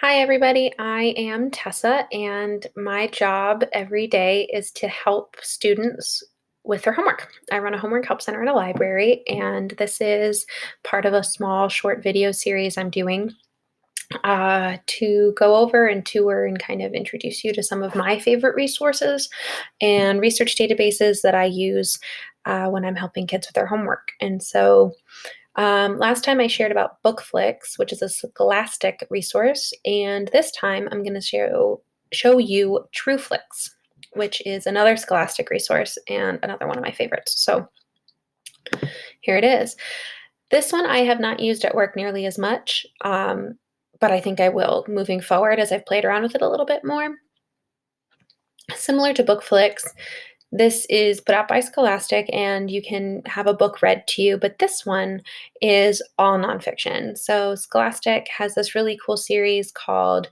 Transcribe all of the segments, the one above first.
Hi, everybody. I am Tessa, and my job every day is to help students with their homework. I run a homework help center at a library, and this is part of a small short video series I'm doing to go over and tour and kind of introduce you to some of my favorite resources and research databases that I use when I'm helping kids with their homework. And so last time I shared about TrueFlix, which is a scholastic resource, and this time I'm going to show you TrueFlix, which is another scholastic resource and another one of my favorites. So here it is. This one I have not used at work nearly as much, but I think I will moving forward as I've played around with it a little bit more. Similar to BookFlix, this is put out by Scholastic, and you can have a book read to you, but this one is all nonfiction. So Scholastic has this really cool series called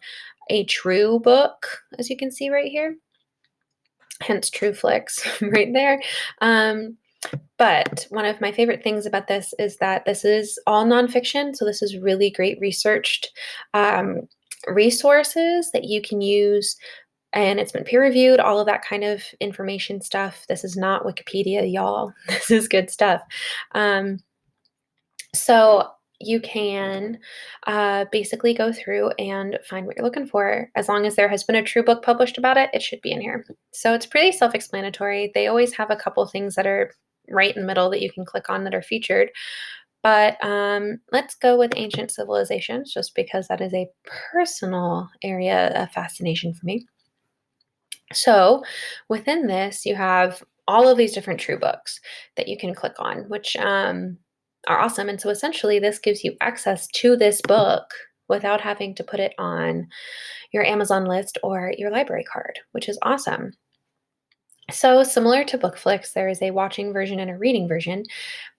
A True Book, as you can see right here, hence TrueFlix right there. But one of my favorite things about this is that this is all nonfiction, so this is really great researched resources that you can use, and it's been peer reviewed, all of that kind of information stuff. This is not Wikipedia, y'all. This is good stuff. So you can basically go through and find what you're looking for. As long as there has been a true book published about it, it should be in here. So it's pretty self-explanatory. They always have a couple things that are right in the middle that you can click on that are featured. But let's go with ancient civilizations, just because that is a personal area of fascination for me. So within this, you have all of these different true books that you can click on, which are awesome. And so essentially, this gives you access to this book without having to put it on your Amazon list or your library card, which is awesome. So similar to BookFlix, there is a watching version and a reading version,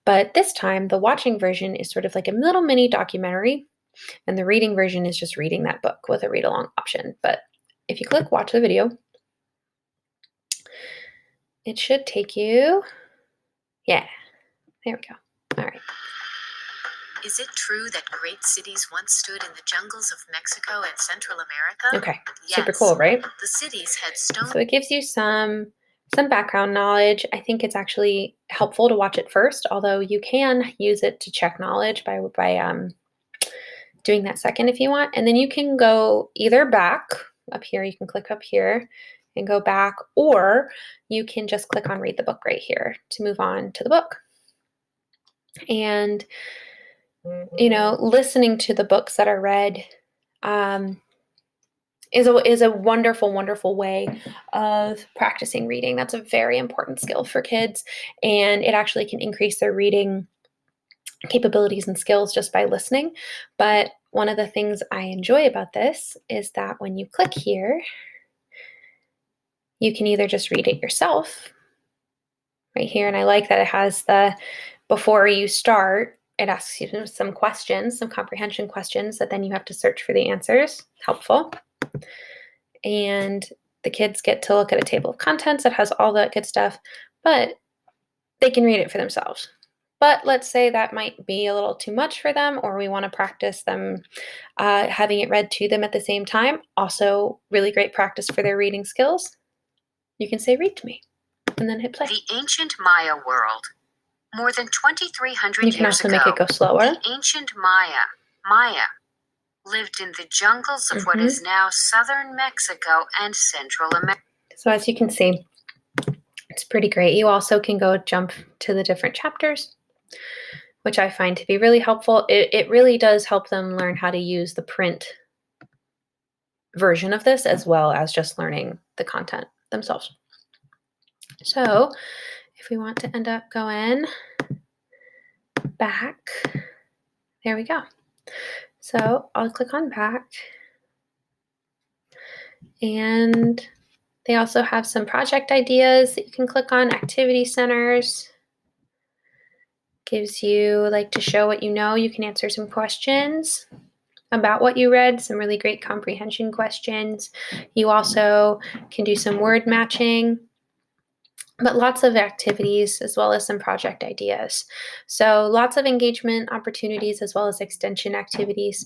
but this time the watching version is sort of like a little mini documentary, and the reading version is just reading that book with a read along option. But if you click watch the video, it should take you, yeah, there we go. All right. Is it true that great cities once stood in the jungles of Mexico and Central America? Okay, Yes. super cool, right? The cities had stone. So it gives you some background knowledge. I think it's actually helpful to watch it first, although you can use it to check knowledge by doing that second if you want. And then you can go either back up here, you can click up here and go back, or you can just click on read the book right here to move on to the book. And listening to the books that are read is a wonderful, wonderful way of practicing reading. That's a very important skill for kids, and it actually can increase their reading capabilities and skills just by listening. But one of the things I enjoy about this is that when you click here, you can either just read it yourself right here, and I like that it has the before you start, it asks you some questions, some comprehension questions that then you have to search for the answers. Helpful. And the kids get to look at a table of contents that has all that good stuff, but they can read it for themselves. But let's say that might be a little too much for them, or we want to practice them having it read to them at the same time. Also, really great practice for their reading skills. You can say, read to me, and then hit play. The ancient Maya world. More than 2,300 You can years also ago, make it go slower. the ancient Maya, lived in the jungles of what is now southern Mexico and Central America. So as you can see, it's pretty great. You also can go jump to the different chapters, which I find to be really helpful. It really does help them learn how to use the print version of this, as well as just learning the content themselves. So if we want to end up going back, there we go. So I'll click on back, and they also have some project ideas that you can click on. Activity centers gives you like to show what you know. You can answer some questions about what you read, some really great comprehension questions. You also can do some word matching, but lots of activities as well as some project ideas. So lots of engagement opportunities as well as extension activities.